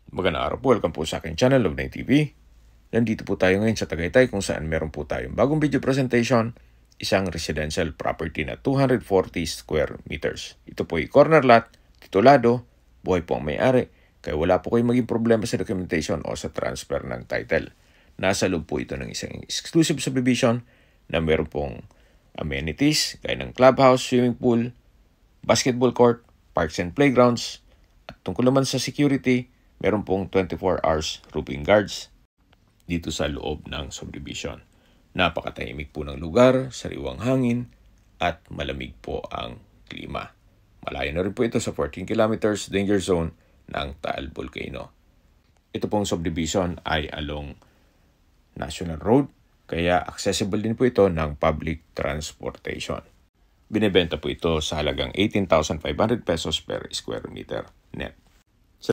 Magandang araw po, welcome po sa aking channel, Love9 TV. Nandito po tayo ngayon sa Tagaytay kung saan meron po tayong bagong video presentation, isang residential property na 240 square meters. Ito po ay corner lot, titulado, buhay po ang may-ari, kaya wala po kayong maging problema sa documentation o sa transfer ng title. Nasa loob po ito ng isang exclusive subdivision na meron pong amenities gaya ng clubhouse, swimming pool, basketball court, parks and playgrounds, at tungkol naman sa security, meron pong 24 hours roofing guards dito sa loob ng subdivision. Napakatahimik po ng lugar, sariwang hangin, at malamig po ang klima. Malayo na rin po ito sa 14 kilometers danger zone ng Taal Volcano. Ito pong subdivision ay along National Road, kaya accessible din po ito ng public transportation. Binebenta po ito sa halagang 18,500 pesos per square meter net.